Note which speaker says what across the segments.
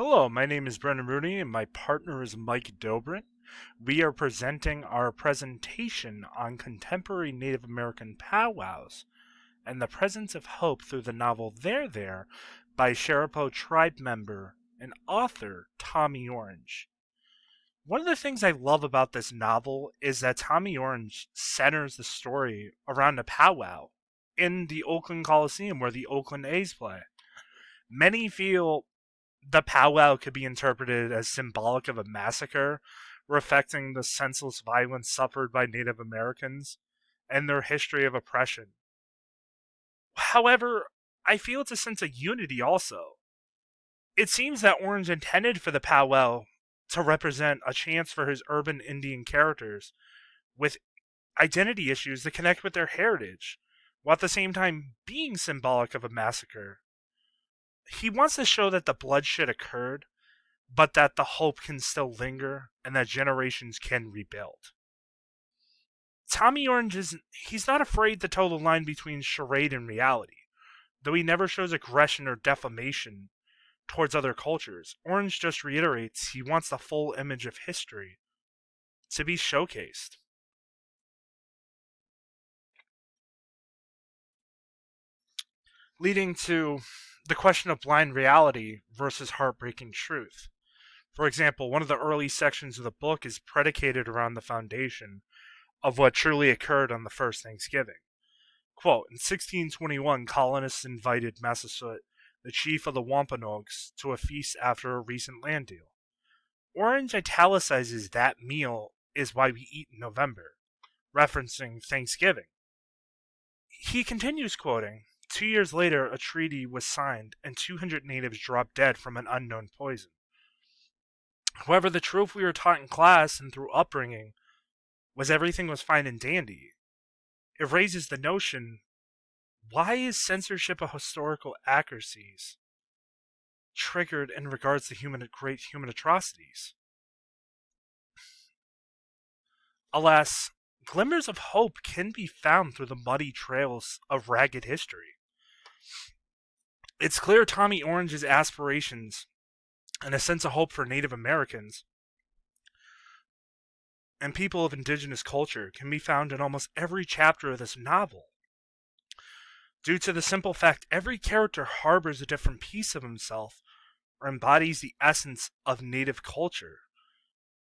Speaker 1: Hello, my name is Brendan Rooney and my partner is Mike Dobrin. We are presenting our presentation on contemporary Native American powwows and the presence of hope through the novel There by Sharapo tribe member and author Tommy Orange. One of the things I love about this novel is that Tommy Orange centers the story around a powwow in the Oakland Coliseum where the Oakland A's play. Many feel the powwow could be interpreted as symbolic of a massacre, reflecting the senseless violence suffered by Native Americans and their history of oppression. However, I feel it's a sense of unity also. It seems that Orange intended for the powwow to represent a chance for his urban Indian characters with identity issues to connect with their heritage, while at the same time being symbolic of a massacre. He wants to show that the bloodshed occurred, but that the hope can still linger and that generations can rebuild. Tommy Orange he's not afraid to toe the line between charade and reality. Though he never shows aggression or defamation towards other cultures, Orange just reiterates he wants the full image of history to be showcased. Leading to the question of blind reality versus heartbreaking truth. For example, one of the early sections of the book is predicated around the foundation of what truly occurred on the first Thanksgiving. Quote, in 1621, colonists invited Massasoit, the chief of the Wampanoags, to a feast after a recent land deal. Orange italicizes that meal is why we eat in November, referencing Thanksgiving. He continues quoting, 2 years later, a treaty was signed and 200 natives dropped dead from an unknown poison. However, the truth we were taught in class and through upbringing was everything was fine and dandy. It raises the notion, why is censorship of historical accuracies triggered in regards to great human atrocities? Alas, glimmers of hope can be found through the muddy trails of ragged history. It's clear Tommy Orange's aspirations and a sense of hope for Native Americans and people of indigenous culture can be found in almost every chapter of this novel. Due to the simple fact every character harbors a different piece of himself or embodies the essence of Native culture.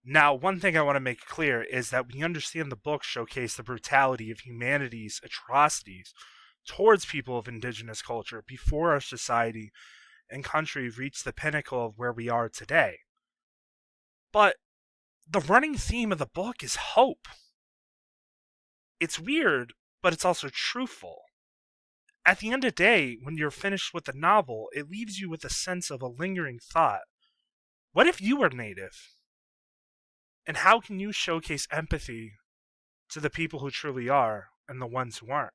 Speaker 1: Now, one thing I want to make clear is that we understand the book showcase the brutality of humanity's atrocities towards people of indigenous culture before our society and country reached the pinnacle of where we are today. But the running theme of the book is hope. It's weird, but it's also truthful. At the end of the day, when you're finished with the novel, it leaves you with a sense of a lingering thought. What if you were Native? And how can you showcase empathy to the people who truly are and the ones who aren't?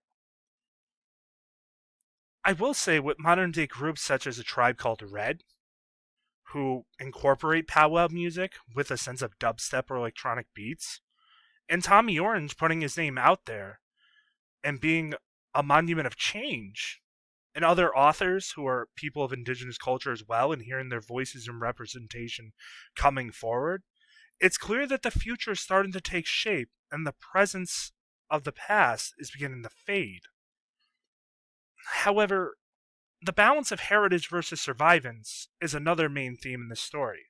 Speaker 1: I will say with modern day groups such as a tribe called Red, who incorporate powwow music with a sense of dubstep or electronic beats, and Tommy Orange putting his name out there and being a monument of change, and other authors who are people of indigenous culture as well and hearing their voices and representation coming forward, it's clear that the future is starting to take shape and the presence of the past is beginning to fade. However, the balance of heritage versus survivance is another main theme in this story.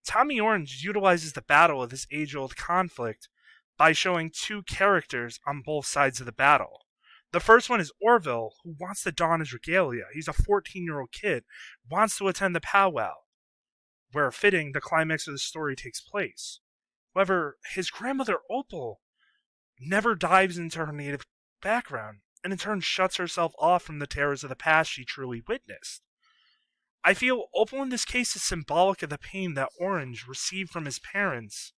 Speaker 1: Tommy Orange utilizes the battle of this age-old conflict by showing two characters on both sides of the battle. The first one is Orville, who wants to don his regalia. He's a 14-year-old kid, wants to attend the powwow, where fitting the climax of the story takes place. However, his grandmother Opal never dives into her native background, and in turn shuts herself off from the terrors of the past she truly witnessed. I feel Opal in this case is symbolic of the pain that Orange received from his parents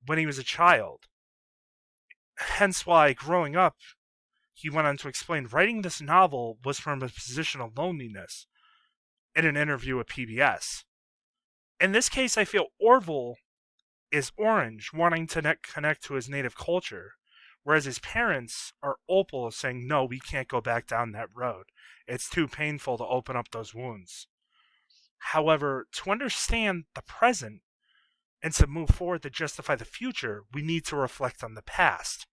Speaker 1: when he was a child. Hence why, growing up, he went on to explain writing this novel was from a position of loneliness in an interview with PBS. In this case, I feel Orville is Orange wanting to connect to his native culture, whereas his parents are Opal saying, no, we can't go back down that road. It's too painful to open up those wounds. However, to understand the present and to move forward to justify the future, we need to reflect on the past.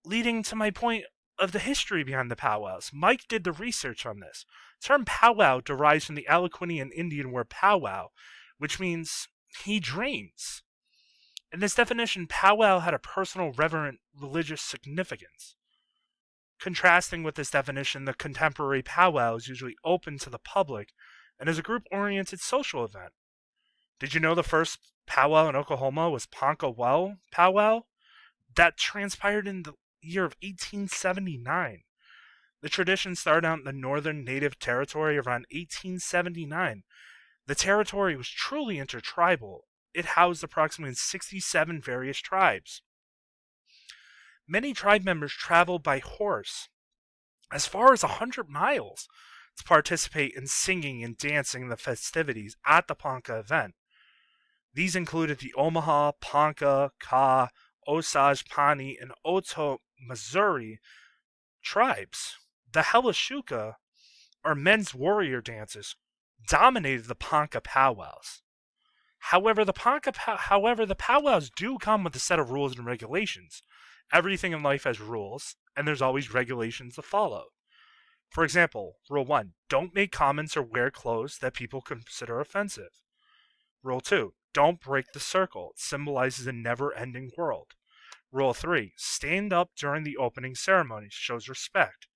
Speaker 1: Leading to my point of the history behind the powwows. Mike did the research on this. The term powwow derives from the Algonquian Indian word powwow, which means he dreams. In this definition, powwow had a personal, reverent, religious significance. Contrasting with this definition, the contemporary powwow is usually open to the public and is a group-oriented social event. Did you know the first powwow in Oklahoma was Ponca Well powwow? That transpired in the year of 1879. The tradition started out in the Northern Native Territory around 1879. The territory was truly intertribal. It housed approximately 67 various tribes. Many tribe members traveled by horse as far as 100 miles to participate in singing and dancing in the festivities at the Ponca event. These included the Omaha, Ponca, Ka, Osage, Pawnee, and Oto, Missouri tribes. The Helashuka, or men's warrior dances, dominated the Ponca powwows. However, the powwows do come with a set of rules and regulations. Everything in life has rules, and there's always regulations to follow. For example, Rule 1, don't make comments or wear clothes that people consider offensive. Rule 2, don't break the circle. It symbolizes a never-ending world. Rule 3, stand up during the opening ceremony. Shows respect.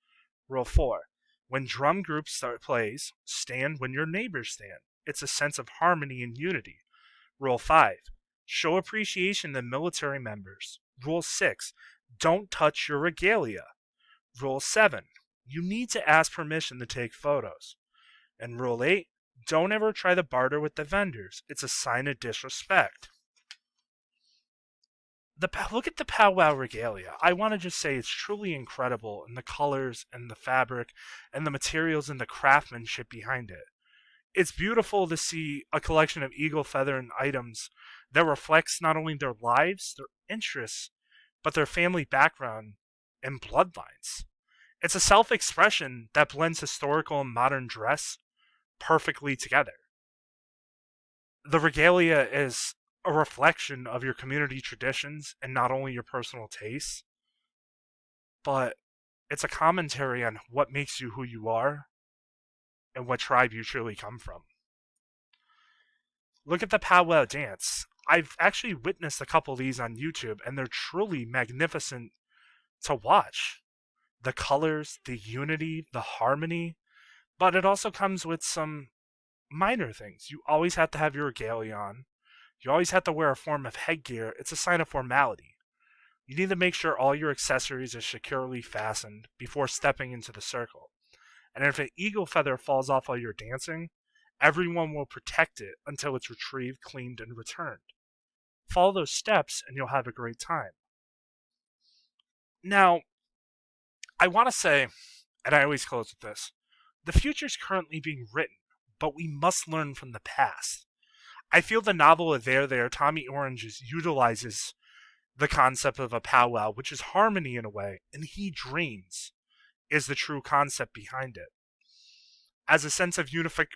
Speaker 1: Rule 4, when drum groups plays, stand when your neighbors stand. It's a sense of harmony and unity. Rule 5, show appreciation to military members. Rule 6, don't touch your regalia. Rule 7, you need to ask permission to take photos. And Rule 8, don't ever try to barter with the vendors. It's a sign of disrespect. Look at the Powwow Regalia. I want to just say it's truly incredible in the colors and the fabric and the materials and the craftsmanship behind it. It's beautiful to see a collection of eagle feather and items that reflects not only their lives, their interests, but their family background and bloodlines. It's a self-expression that blends historical and modern dress perfectly together. The regalia is a reflection of your community traditions and not only your personal tastes, but it's a commentary on what makes you who you are and what tribe you truly come from. Look at the Powwow Dance. I've actually witnessed a couple of these on YouTube, and they're truly magnificent to watch. The colors, the unity, the harmony, but it also comes with some minor things. You always have to have your regalia on. You always have to wear a form of headgear. It's a sign of formality. You need to make sure all your accessories are securely fastened before stepping into the circle. And if an eagle feather falls off while you're dancing, everyone will protect it until it's retrieved, cleaned, and returned. Follow those steps and you'll have a great time. Now, I want to say, and I always close with this, the future is currently being written, but we must learn from the past. I feel the novel of There, Tommy Orange utilizes the concept of a powwow, which is harmony in a way, and he dreams is the true concept behind it. As a sense of unification.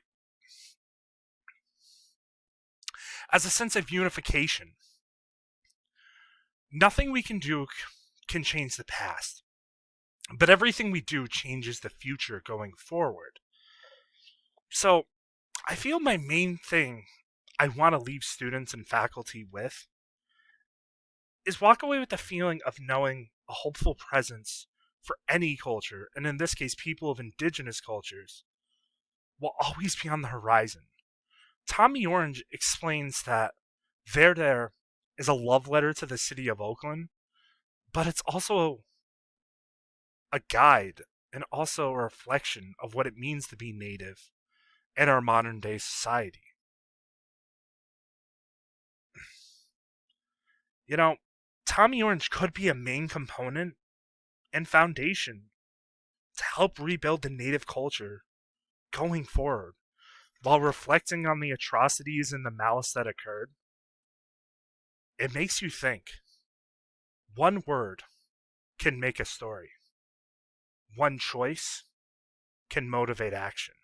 Speaker 1: Nothing we can do can change the past, but everything we do changes the future going forward. So, I feel my main thing I want to leave students and faculty with is walk away with the feeling of knowing a hopeful presence for any culture, and in this case, people of indigenous cultures, will always be on the horizon. Tommy Orange explains that There is a love letter to the city of Oakland, but it's also a guide and also a reflection of what it means to be Native in our modern day society. You know, Tommy Orange could be a main component and foundation to help rebuild the Native culture going forward while reflecting on the atrocities and the malice that occurred. It makes you think. One word can make a story. One choice can motivate action.